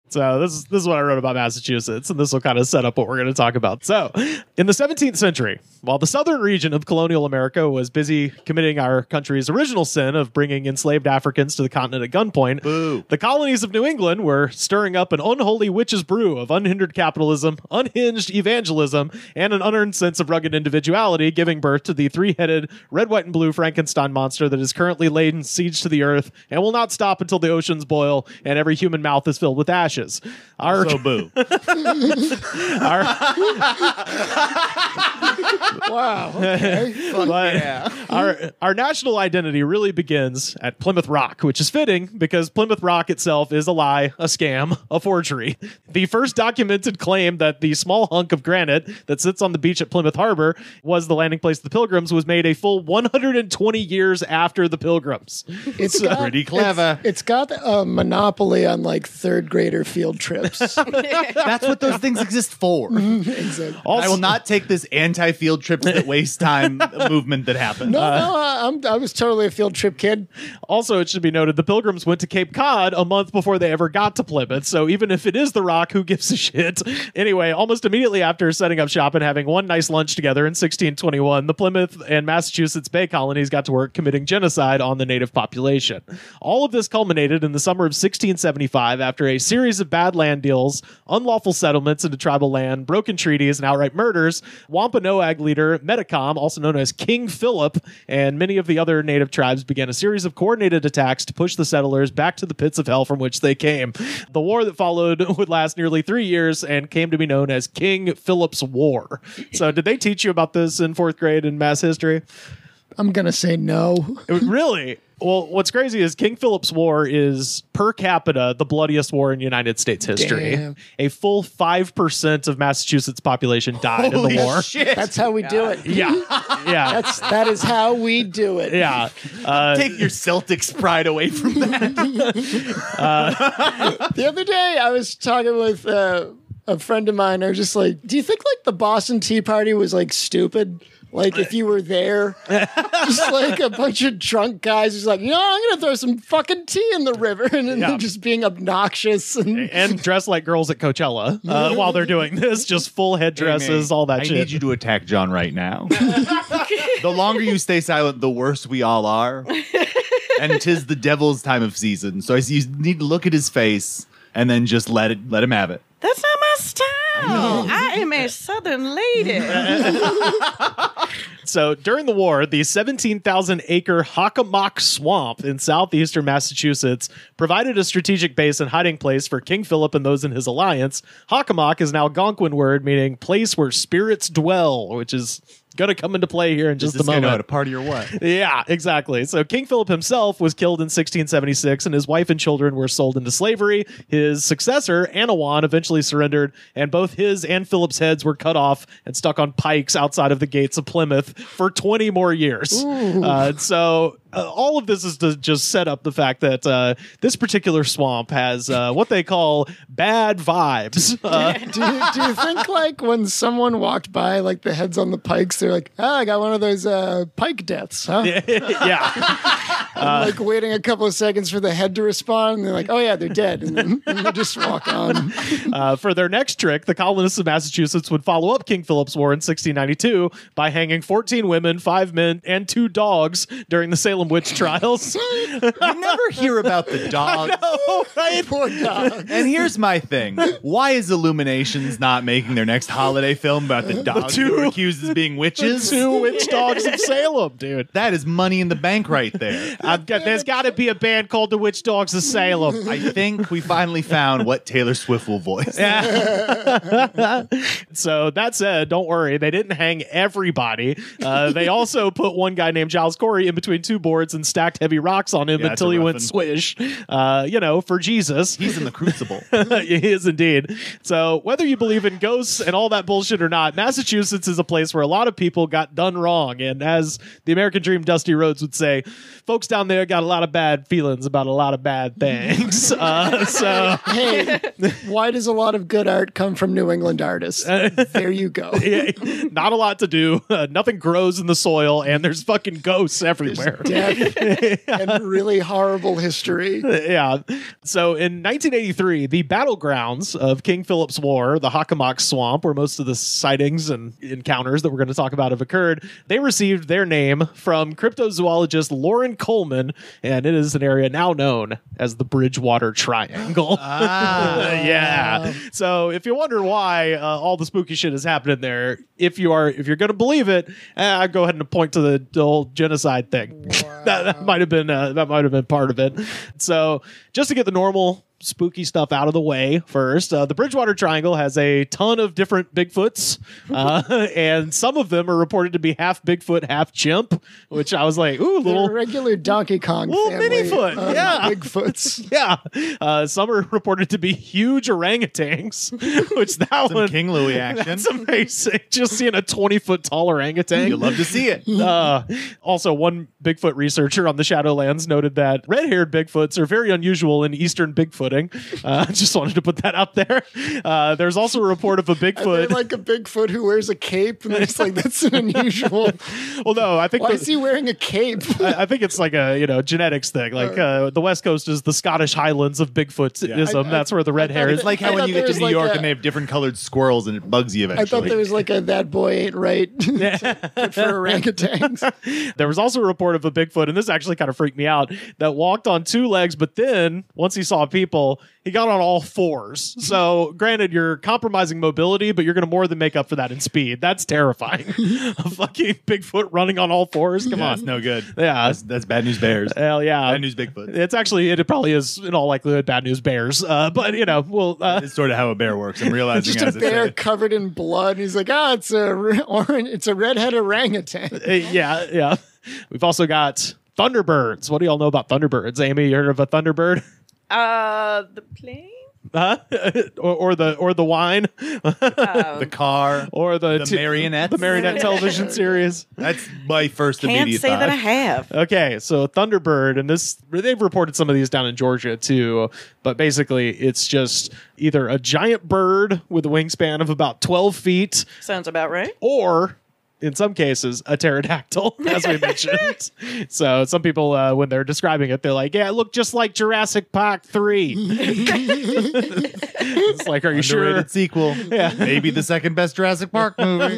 So this is what I wrote about Massachusetts, and this will kind of set up what we're going to talk about. So in the 17th century, while the southern region of colonial America was busy committing our country's original sin of bringing enslaved Africans to the continent at gunpoint, the colonies of New England were stirring up an unholy witch's brew of unhindered capitalism, unhinged evangelism, and an unearned sense of rugged individuality, giving birth to the three-headed red, white, and blue Frankenstein monster that is currently laid siege to the earth and will not stop until the oceans boil and every human mouth is filled with ashes. So boo. Wow. Okay. Our national identity really begins at Plymouth Rock, which is fitting because Plymouth Rock itself is a lie, a scam, a forgery. The first documented claim that the small hunk of granite that sits on the beach at Plymouth Harbor was the landing place of the Pilgrims was made a full 120 years after the Pilgrims. It's pretty clever. It's got a monopoly on like third grader field trips. That's what those things exist for. Exactly. Also, I will not take this anti-field trips that waste time movement that happened. I was totally a field trip kid. Also, it should be noted the Pilgrims went to Cape Cod a month before they ever got to Plymouth, so even if it is the Rock, who gives a shit? Anyway, almost immediately after setting up shop and having one nice lunch together in 1621, the Plymouth and Massachusetts Bay colonies got to work committing genocide on the native population. All of this culminated in the summer of 1675 after a series of bad land deals, unlawful settlements into tribal land, broken treaties, and outright murders. Wampanoag leader Metacom, also known as King Philip, and many of the other native tribes began a series of coordinated attacks to push the settlers back to the pits of hell from which they came. The war that followed would last nearly 3 years and came to be known as King Philip's War. So did they teach you about this in 4th grade in mass history? I'm going to say no. Really? Well, what's crazy is King Philip's War is, per capita, the bloodiest war in United States history. Damn. A full 5% of Massachusetts population died in the war. Shit. That's how we do it. Yeah. Yeah. That is how we do it. Yeah. Take your Celtics pride away from that. The other day, I was talking with a friend of mine. I was just like, do you think like the Boston Tea Party was like stupid? Like if you were there, just like a bunch of drunk guys who's like, I'm going to throw some fucking tea in the river, and then they're just being obnoxious and dressed like girls at Coachella while they're doing this, just full headdresses, all that shit. I need you to attack John right now. The longer you stay silent, the worse we all are. And 'tis the devil's time of season. So you need to look at his face and then just let him have it. That's not my style. I am a Southern lady. So during the war, the 17,000-acre Hockomock Swamp in southeastern Massachusetts provided a strategic base and hiding place for King Philip and those in his alliance. Hockomock is now a Algonquin word meaning place where spirits dwell, which is going to come into play here in just a moment. Know how to party or what? Yeah, exactly. So King Philip himself was killed in 1676, and his wife and children were sold into slavery. His successor, Anawan, eventually surrendered, and both his and Philip's heads were cut off and stuck on pikes outside of the gates of Plymouth for 20 more years. All of this is to just set up the fact that this particular swamp has what they call bad vibes. Do you think like when someone walked by, like the heads on the pikes, they're like, I got one of those pike deaths, huh? Yeah. Like waiting a couple of seconds for the head to respond, and they're like, oh yeah, they're dead, and then they just walk on. For their next trick, the colonists of Massachusetts would follow up King Philip's War in 1692 by hanging 14 women, 5 men, and 2 dogs during the Salem witch trials. You never hear about the dog. No, right? Poor dog. And here's my thing. Why is Illuminations not making their next holiday film about the dogs who are accused as being witches? 2 witch dogs of Salem, dude. That is money in the bank right there. There's got to be a band called the Witch Dogs of Salem. I think we finally found what Taylor Swift will voice. So that said, don't worry. They didn't hang everybody. They also put one guy named Giles Corey in between 2 boards and stacked heavy rocks on him until he went swish. For Jesus. He's in the crucible. He is indeed. So whether you believe in ghosts and all that bullshit or not, Massachusetts is a place where a lot of people got done wrong. And as the American Dream Dusty Rhodes would say, folks down there got a lot of bad feelings about a lot of bad things. Hey, why does a lot of good art come from New England artists? There you go. Yeah, not a lot to do. Nothing grows in the soil, and there's fucking ghosts everywhere. Death and really horrible history. Yeah. So in 1983, the battlegrounds of King Philip's War, the Hockomock Swamp, where most of the sightings and encounters that we're going to talk about have occurred, they received their name from cryptozoologist Lauren Coleman, and it is an area now known as the Bridgewater Triangle. Yeah. So if you wonder why all the spooky shit is happening there, if you're going to believe it, I'd go ahead and point to the whole genocide thing. Wow. that might have been part of it. So just to get the normal spooky stuff out of the way first, the Bridgewater Triangle has a ton of different Bigfoots, and some of them are reported to be half Bigfoot, half chimp, which I was like, ooh, The little regular Donkey Kong little family mini-foot, of yeah. Bigfoots. Yeah. Some are reported to be huge orangutans, which Some King Louis action. that's amazing. Just seeing a 20-foot tall orangutan. You'll love to see it. Also, one Bigfoot researcher on the Shadowlands noted that red-haired Bigfoots are very unusual in eastern Bigfooting. Just wanted to put that out there. There's also a report of a They're Bigfoot. like a Bigfoot who wears a cape, and it's like, that's an unusual. Well, no, I think Why is he wearing a cape? I think it's like a genetics thing. Like the West Coast is the Scottish Highlands of Bigfootism. That's where the red hair It's is. like how I when thought you there get to was New like York a- and they have different colored squirrels and it bugs you I eventually. thought there was like a that boy ain't right for orangutans. There was also a report of a Bigfoot, and this actually kind of freaked me out, that walked on two legs, but then once he saw people, he got on all fours. So granted, you're compromising mobility, but you're going to more than make up for that in speed. That's terrifying. A fucking Bigfoot running on all fours. Come on. That's no good. Yeah. That's bad news bears. Hell yeah. Bad news Bigfoot. It probably is in all likelihood bad news bears. But we'll It's sort of how a bear works. I'm realizing Just a as I bear say it. covered in blood. And he's like, it's a redhead orangutan. yeah. We've also got Thunderbirds. What do y'all know about Thunderbirds? Amy, you heard of a Thunderbird? The plane? Huh? or the wine? The car. Or the marionettes. The marionette television series. That's my first Can't immediate say thought. that I have. Okay, so Thunderbird, and they've reported some of these down in Georgia too, but basically it's just either a giant bird with a wingspan of about 12 feet, Sounds about right. or in some cases, a pterodactyl, as we mentioned. So some people, when they're describing it, they're like, yeah, it looked just like Jurassic Park 3. It's like, are you sure? Underrated sequel. Yeah. Maybe the second best Jurassic Park movie.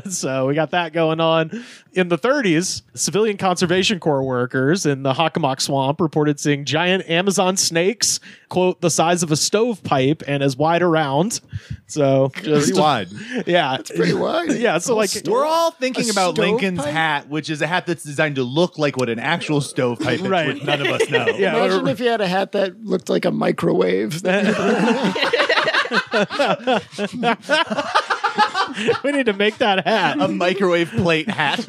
So we got that going on. In the 30s, civilian conservation corps workers in the Hockomock Swamp reported seeing giant Amazon snakes, quote, the size of a stovepipe and as wide around. So just Pretty wide. Yeah. Pretty wide. Yeah, so like We're all thinking A about Lincoln's stovepipe? hat, which is a hat that's designed to look like what an actual stovepipe is, Right. which none of us know. Yeah. Imagine if you had a hat that looked like a microwave. we need to make that hat. A microwave plate hat.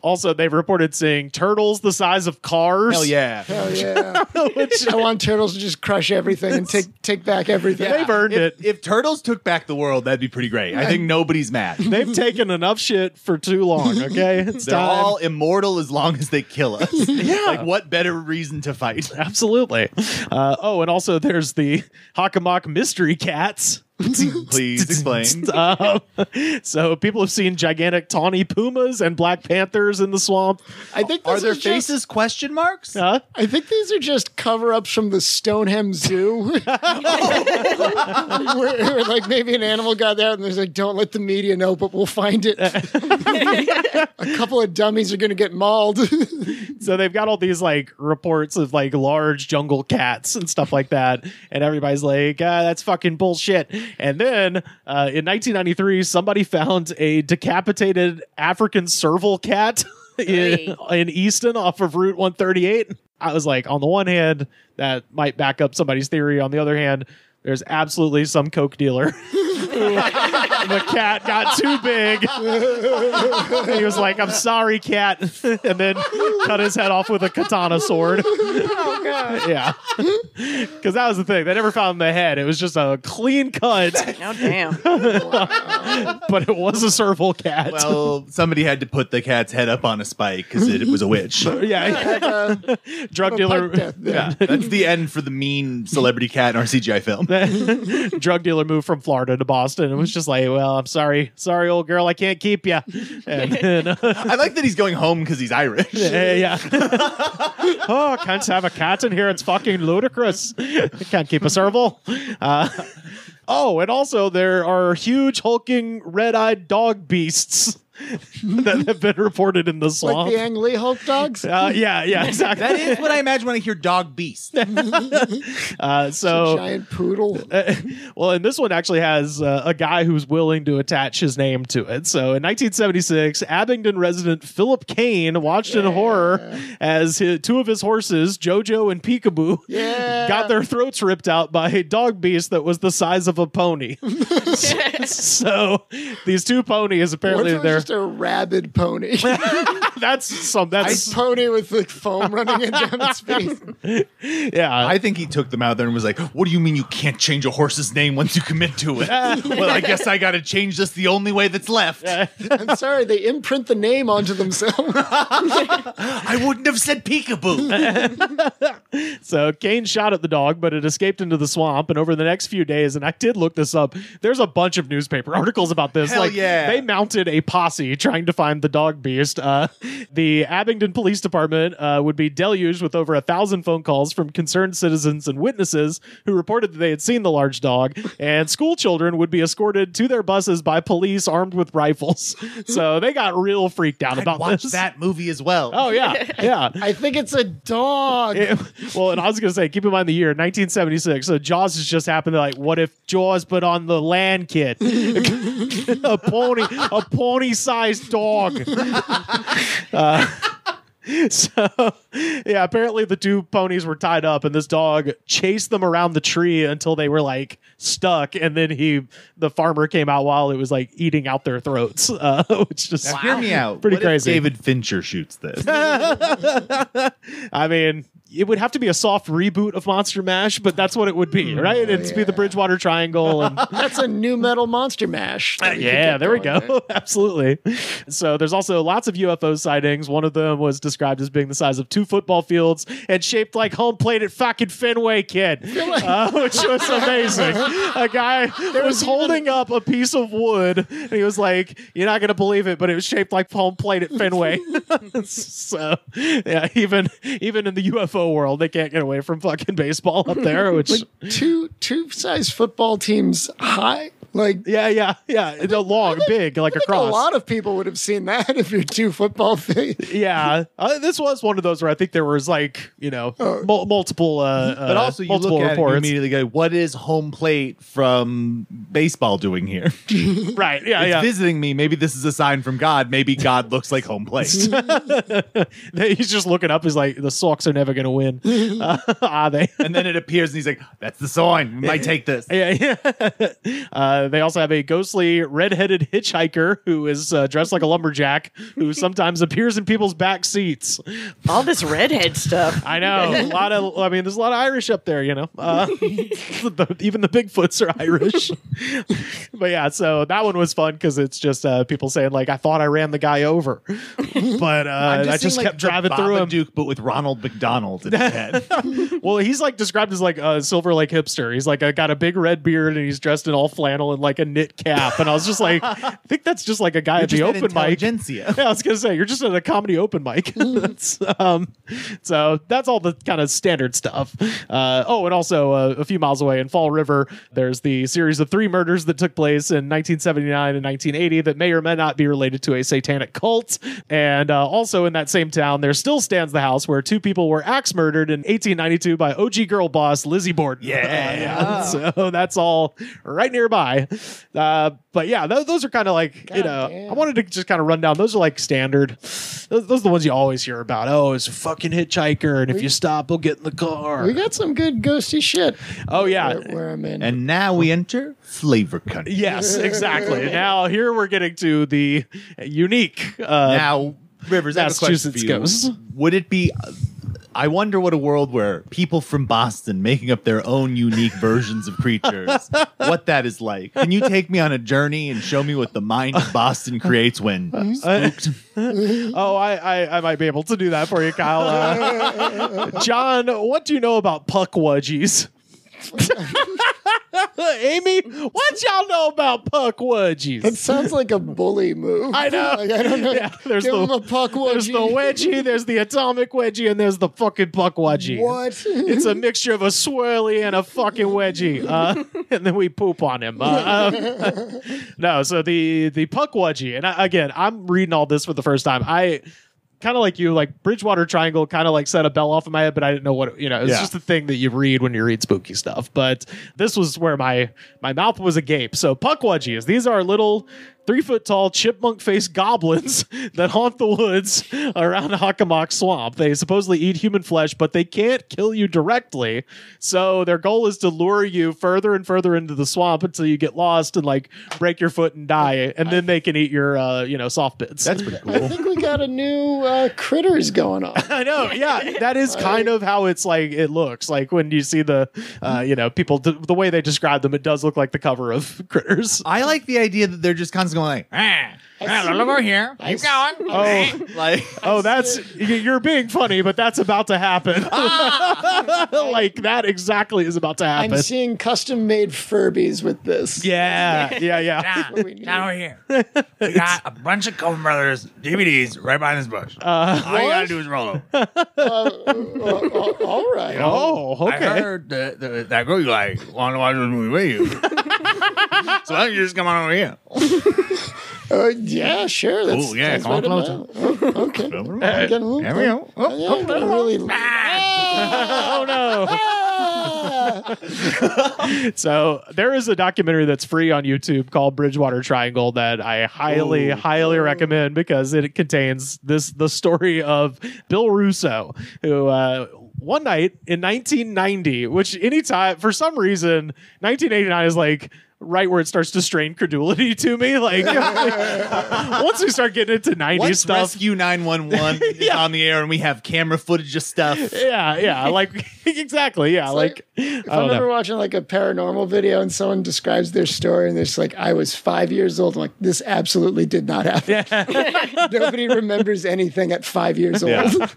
Also, they've reported seeing turtles the size of cars. Hell yeah. Hell yeah. I want turtles to just crush everything and take back everything. They've earned it. If turtles took back the world, that'd be pretty great. I think nobody's mad. They've taken enough shit for too long, okay? It's They're time. all immortal as long as they kill us. Yeah. Like, what better reason to fight? Absolutely. And also there's the Hockomock mystery cats. Please explain. So people have seen gigantic tawny pumas and black panthers in the swamp. I think Are this their is just- faces question marks? Huh? I think these are just cover-ups from the Stonehenge Zoo. where like maybe an animal got out and there's like, don't let the media know, but we'll find it. A couple of dummies are going to get mauled. So they've got all these like reports of like large jungle cats and stuff like that. And everybody's like, that's fucking bullshit. And then in 1993, somebody found a decapitated African serval cat in Easton off of Route 138. I was like, on the one hand, that might back up somebody's theory. On the other hand, there's absolutely some coke dealer. The cat got too big. He was like, I'm sorry, cat. And then cut his head off with a katana sword. Oh, God. Yeah. Because that was the thing. They never found the head. It was just a clean cut, Oh, damn. but it was a serval cat. Well, somebody had to put the cat's head up on a spike because it was a witch. Yeah. Drug dealer. Pike death there. Yeah, that's the end for the mean celebrity cat in our CGI film. Drug dealer moved from Florida to Boston and was just like, well, I'm sorry, old girl, I can't keep you. And I like that he's going home because he's Irish. yeah. Oh, can't have a cat in here. It's fucking ludicrous. I can't keep a serval. Oh, and also there are huge hulking red-eyed dog beasts that have been reported in the swamp. Like the Ang Lee Hulk dogs? Yeah, exactly. That is what I imagine when I hear dog beast. So Giant poodle. well, and this one actually has a guy who's willing to attach his name to it. So in 1976, Abingdon resident Philip Kane watched in horror as two of his horses, Jojo and Peekaboo, got their throats ripped out by a dog beast that was the size of a pony. So these two ponies apparently they're just a rabid pony. that's a pony with like foam running it down its face. Yeah. I think he took them out there and was like, what do you mean you can't change a horse's name once you commit to it? Well, I guess I got to change this the only way that's left. I'm sorry, they imprint the name onto themselves. I wouldn't have said peekaboo. So Kane shot at the dog, but it escaped into the swamp. And over the next few days, and I did look this up, there's a bunch of newspaper articles about this. Hell yeah. They mounted a posse trying to find the dog beast. The Abingdon Police Department would be deluged with over 1,000 phone calls from concerned citizens and witnesses who reported that they had seen the large dog. And school children would be escorted to their buses by police armed with rifles. So they got real freaked out about watch this. that movie as well. Oh, yeah. I think it's a dog. Well, and I was going to say, keep in mind the year, 1976. So Jaws has just happened. They're like, what if Jaws put on the land kid? a pony-sized dog. So, yeah, apparently the two ponies were tied up and this dog chased them around the tree until they were like stuck. And then the farmer came out while it was like eating out their throats, which just Now, hear me out. Pretty What crazy. If David Fincher shoots this. I mean, it would have to be a soft reboot of Monster Mash, but that's what it would be, right? It'd be the Bridgewater Triangle. And That's a new metal Monster Mash. yeah, there we go. Absolutely. So there's also lots of UFO sightings. One of them was described as being the size of 2 football fields and shaped like home plate at fucking Fenway, kid, which was amazing. A guy was holding up a piece of wood and he was like, you're not going to believe it, but it was shaped like home plate at Fenway. So yeah, even in the UFO world, they can't get away from fucking baseball up there, which Like two size football teams high. Like yeah. They're long, big, like I think across. a lot of people would have seen that if you're 2 football things. Yeah, this was one of those where I think there was like multiple, But also, you multiple look at it, you reports. immediately go, what is home plate from baseball doing here? Right? Yeah, It's yeah. visiting me. Maybe this is a sign from God. Maybe God looks like home plate. He's just looking up. He's like, the Sox are never going to win. Are they? And then it appears and he's like, that's the sign. We might take this. Yeah. They also have a ghostly red-headed hitchhiker who is dressed like a lumberjack who sometimes appears in people's back seats. All this redhead stuff. I know. There's a lot of Irish up there, even the Bigfoots are Irish. But yeah, so that one was fun because it's just people saying like, I thought I ran the guy over, but I just kept driving through him. Duke, but with Ronald McDonald in his head. Well, he's like described as like a Silver Lake hipster. He's like got a big red beard and he's dressed in all flannel and like a knit cap. And I was just like, I think that's just like a guy at the open mic. Yeah, I was gonna say you're just at a comedy open mic. So that's all the kind of standard stuff. And also a few miles away in Fall River, there's the series of 3 murders that took place in 1979 and 1980 that may or may not be related to a satanic cult. And also in that same town, there still stands the house where 2 people were axe murdered in 1892 by OG girl boss Lizzie Borden. So that's all right nearby. But yeah, those are kind of like, damn. I wanted to just kind of run down. Those are like standard. Those are the ones you always hear about. Oh, it's a fucking hitchhiker, and if you stop, he'll get in the car. We got some good ghosty shit. Oh, yeah. Where I'm in. And now we enter flavor country. Yes, exactly. Now here we're getting to the unique. Now, Rivers, I have a question Massachusetts for you. ghosts. Would it be... I wonder what a world where people from Boston making up their own unique versions of creatures, what that is like. Can you take me on a journey and show me what the mind of Boston creates when spooked? I might be able to do that for you, Kyle. John, what do you know about Pukwudgies? Amy, what y'all know about Pukwudgies? That sounds like a bully move. I know. Like, I don't know. Yeah, there's Give the- him a Pukwudgie. There's the wedgie, there's the atomic wedgie, and there's the fucking Pukwudgie. What? It's a mixture of a swirly and a fucking wedgie, and then we poop on him. No, so the Pukwudgie, and again, I'm reading all this for the first time. I kind of like you, like Bridgewater Triangle, kind of like set a bell off in my head, but I didn't know what it's just a thing that you read when you read spooky stuff. But this was where my mouth was agape. So Pukwudgies, these are little 3-foot-tall chipmunk-faced goblins that haunt the woods around Hockomock Swamp. They supposedly eat human flesh, but they can't kill you directly. So their goal is to lure you further and further into the swamp until you get lost and like break your foot and die, and then they can eat your soft bits. That's pretty cool. I think we got a new critters going on. I know, yeah, that is kind of how it's like. It looks like when you see the, people, the way they describe them, it does look like the cover of Critters. I like the idea that they're just constantly going like, look over here. Keep going. Oh, Like, you're being funny, but that's about to happen. Like that exactly is about to happen. I'm seeing custom-made Furbies with this. Yeah. Down over here. We got a bunch of Coen Brothers DVDs right behind this bush. All you gotta do is roll them. All right. Oh, okay. I heard that girl you like wanted to watch this movie with you. So why don't you just come on over here? Yeah, sure. That's, Oh, yeah, sounds come on right closer. about- Oh, okay. There we go. Yeah, getting really. Oh no. So there is a documentary that's free on YouTube called Bridgewater Triangle that I highly recommend because it contains the story of Bill Russo, who one night in 1990, which anytime for some reason 1989 is like right where it starts to strain credulity to me. Like once we start getting into 90s once stuff. Rescue 911 is on the air and we have camera footage of stuff. Yeah, like exactly. Yeah, like If I I'm don't ever know. watching like a paranormal video and someone describes their story and they're just like, I was 5 years old. I'm like, this absolutely did not happen. Nobody remembers anything at 5 years old. Yeah.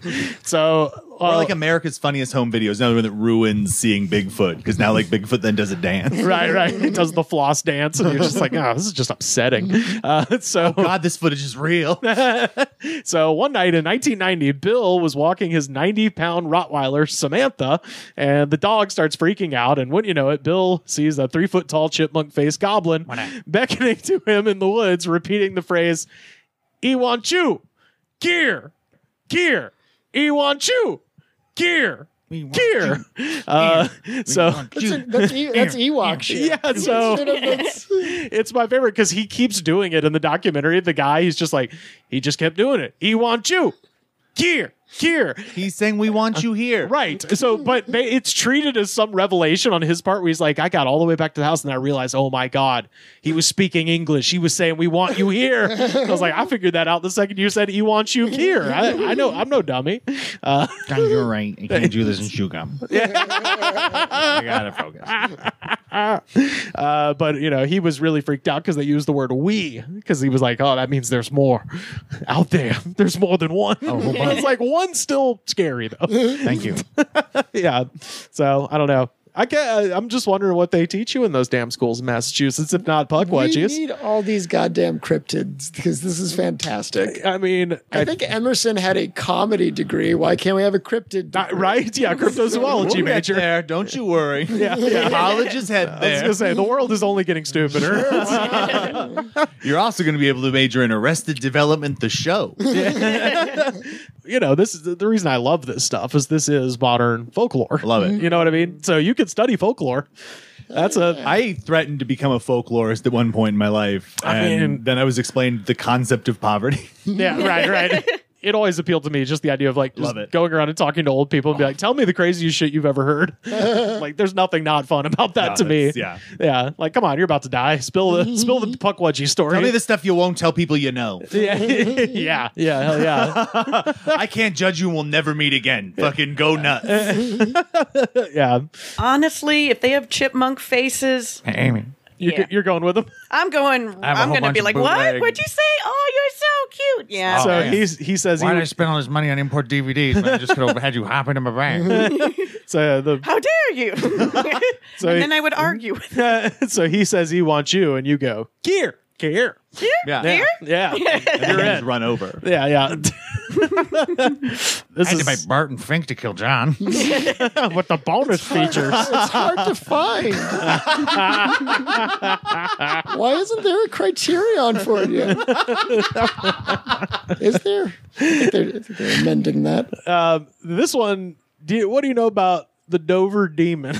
So Or like America's Funniest Home Videos, another one that ruins seeing Bigfoot because now like Bigfoot then does a dance. right. It does the floss dance, and you're just like, oh, this is just upsetting. So God, this footage is real. So one night in 1990, Bill was walking his 90-pound Rottweiler, Samantha, and the dog starts freaking out. And wouldn't you know it, Bill sees a 3-foot-tall chipmunk-faced goblin beckoning to him in the woods, repeating the phrase, "E want you, gear, gear, E want you, gear." Gear. So That's Ewok shit. yeah, so That's- it's my favorite because he keeps doing it in the documentary. The guy, he's just like, he just kept doing it. He wants you. Gear. He's saying we want you here. Right. So, but it's treated as some revelation on his part where he's like, I got all the way back to the house and I realized, oh my God, he was speaking English. He was saying, we want you here. I was like, I figured that out the second you said he wants you here. I know, I'm no dummy. You're right. You can't do this in chew gum. I gotta focus. But he was really freaked out because they used the word "we" because he was like, "Oh, that means there's more out there. There's more than one." It's like one's still scary though. Thank you. Yeah. So I don't know. I'm just wondering what they teach you in those damn schools in Massachusetts, if not we Pukwudgies. need all these goddamn cryptids because this is fantastic. I mean, I think Emerson had a comedy degree. Why can't we have a cryptid degree? right? Yeah, cryptozoology We'll get major. there. Don't you worry. Yeah. College is head I was there. gonna say the world is only getting stupider. You're also going to be able to major in Arrested Development, the show. This is the reason I love this stuff. This is modern folklore. Love it. You know what I mean? So you could study folklore. I threatened to become a folklorist at one point in my life, and then I was explained the concept of poverty. Yeah, right. It always appealed to me, just the idea of like just Love it. going around and talking to old people and be like, tell me the craziest shit you've ever heard. Like there's nothing not fun about that to me. Yeah. Like, come on, you're about to die. Spill the Pukwudgie story. Tell me the stuff you won't tell people you know. Yeah, hell yeah. I can't judge you and we'll never meet again. Fucking go nuts. Yeah. Honestly, if they have chipmunk faces, Hey, Amy. You're going with them? I'm going have a I'm whole going to bunch be of like, what? bootleg- What'd you say? Oh, you're so cute. Yeah. Oh, So man. he says Why did I spend all this money on import DVDs when I just could have had you hop into my van? so How dare are you? So and then I would argue with him. so he says he wants you, and you go, here. Yeah. Yeah. Yeah. And then you just run over. Yeah. This I had to is make Bart and Fink to kill John. with the bonus features. It's hard to find. Why isn't there a criterion for it yet? Is there? I think they're amending that. This one, what do you know about the Dover Demon?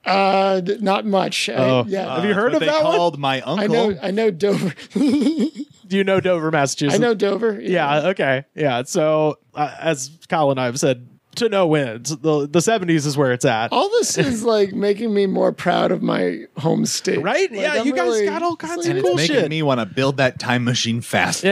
Not much. Have you heard of they that one? called my uncle. I know Dover. Do you know Dover, Massachusetts? I know Dover. Yeah. Okay. Yeah. So as Kyle and I have said, to no ends. The 70s is where it's at. All this is like making me more proud of my home state. Right? Like, Yeah, I'm you guys really- got all kinds And of it's cool making shit. me want to build that time machine fast.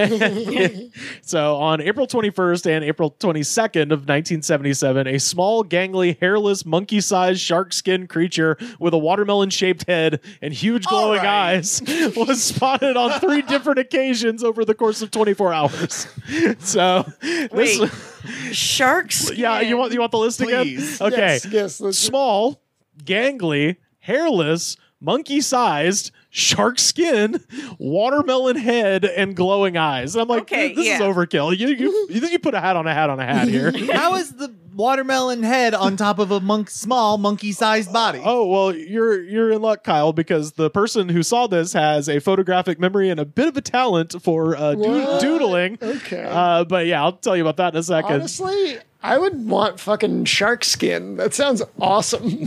So on April 21st and April 22nd of 1977, a small, gangly, hairless, monkey-sized shark-skin creature with a watermelon-shaped head and huge glowing eyes was spotted on 3 different occasions over the course of 24 hours. So, Wait, sharks? yeah, you want the list again? Please. Okay. Yes. Let's Small, gangly, hairless, monkey-sized, shark skin, watermelon head, and glowing eyes. And I'm like, Okay, this is yeah. overkill. You put a hat on a hat on a hat here. How is the watermelon head on top of a small monkey-sized body? Oh, well, you're in luck, Kyle, because the person who saw this has a photographic memory and a bit of a talent for What? doodling. Okay. But yeah, I'll tell you about that in a second. Honestly, I would want fucking shark skin. That sounds awesome.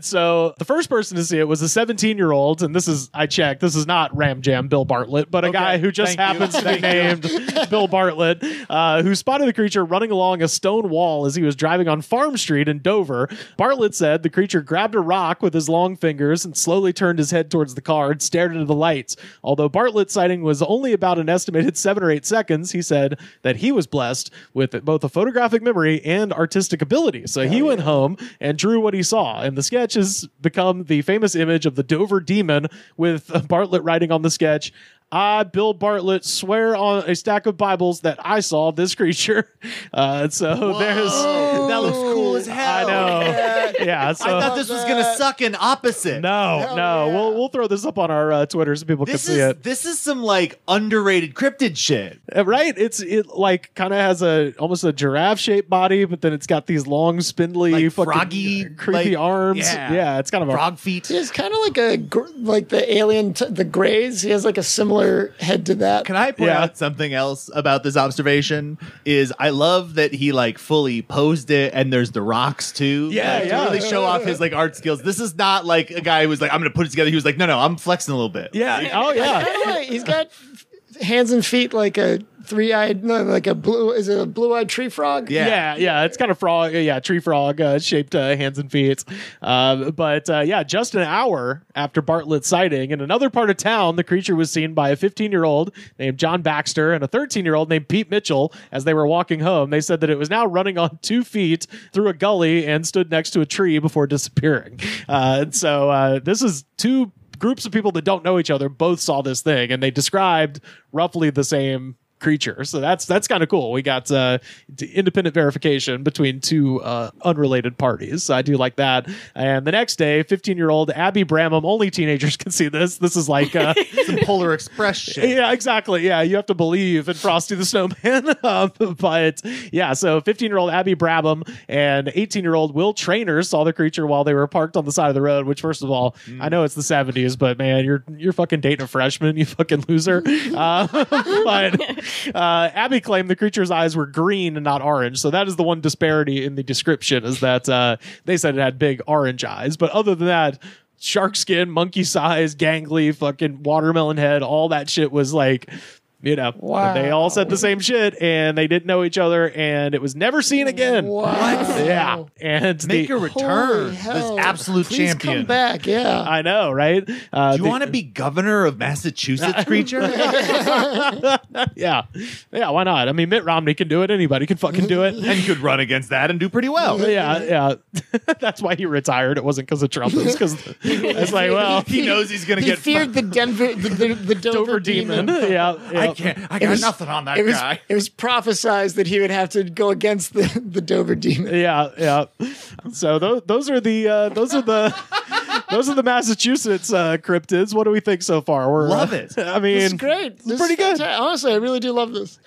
So the first person to see it was a 17-year-old, and I checked, this is not Ram Jam Bill Bartlett, but a guy who just Thank you. happens to be named Bill Bartlett, who spotted the creature running along a stone wall as he was driving on Farm Street in Dover. Bartlett said the creature grabbed a rock with his long fingers and slowly turned his head towards the car and stared into the lights. Although Bartlett's sighting was only about an estimated 7 or 8 seconds, he said that he was blessed with both a photographic memory and artistic ability. So he went home and drew what he saw. And the sketch has become the famous image of the Dover Demon, with Bartlett writing on the sketch, I, Bill Bartlett, swear on a stack of Bibles that I saw this creature. There's... That looks cool as hell. I know. Yeah. So I thought this was gonna suck an opposite. no. yeah. We'll throw this up on our Twitter so people can This see it. is some like underrated cryptid shit. Right? It like kind of has almost a giraffe shaped body, but then it's got these long, spindly, Like fucking froggy, creepy like- arms. yeah. It's kind of Frog feet. It's kind of like the alien, the Greys. He has like a similar head to that. Can I point Yeah. out something else about this observation? Is I love that he like fully posed it, and there's the rocks too. Yeah, like, yeah. to really show off his like art skills. This is not like a guy who was like, I'm gonna put it together. He was like, no, I'm flexing a little bit. Yeah. Oh yeah. By the way, he's got hands and feet like a three-eyed, no, like a blue. Is it a blue-eyed tree frog? Yeah. It's kind of frog, tree frog shaped hands and feet. But just an hour after Bartlett's sighting, in another part of town, the creature was seen by a 15-year-old named John Baxter and a 13-year-old named Pete Mitchell as they were walking home. They said that it was now running on 2 feet through a gully and stood next to a tree before disappearing. So this is 2 groups of people that don't know each other both saw this thing, and they described roughly the same creature. So that's kind of cool. We got independent verification between 2 unrelated parties. So I do like that. And the next day, 15-year-old Abby Bramham, only teenagers can see this. This is like Some Polar Express shit. yeah, exactly. Yeah, you have to believe in Frosty the Snowman. But yeah, so 15-year-old Abby Brabham and 18-year-old Will Traynor saw the creature while they were parked on the side of the road. Which, first of all, I know it's the 70s, but man, you're fucking dating a freshman, you fucking loser. But Abby claimed the creature's eyes were green and not orange. So that is the one disparity in the description, is that they said it had big orange eyes. But other than that, shark skin, monkey size, gangly, fucking watermelon head, all that shit was like, Wow. they all said the same shit, and they didn't know each other, and it was never seen again. Wow. Yeah. And Make a return. Holy hell. This absolute Please champion. come back. Yeah. I know, right? Do you want to be governor of Massachusetts, creature? Yeah. Yeah, why not? I mean, Mitt Romney can do it. Anybody can fucking do it. And could run against that and do pretty well. Yeah. That's why he retired. It wasn't because of Trump. It's because it's like, well, He knows he's going to He get feared the Dover Dover Demon. Yeah. I I got nothing on that guy. It was prophesized that he would have to go against the Dover demon. Yeah. So those are the Massachusetts cryptids. What do we think so far? Love it. I mean, This is great. This pretty is good. fantastic. Honestly, I really do love this.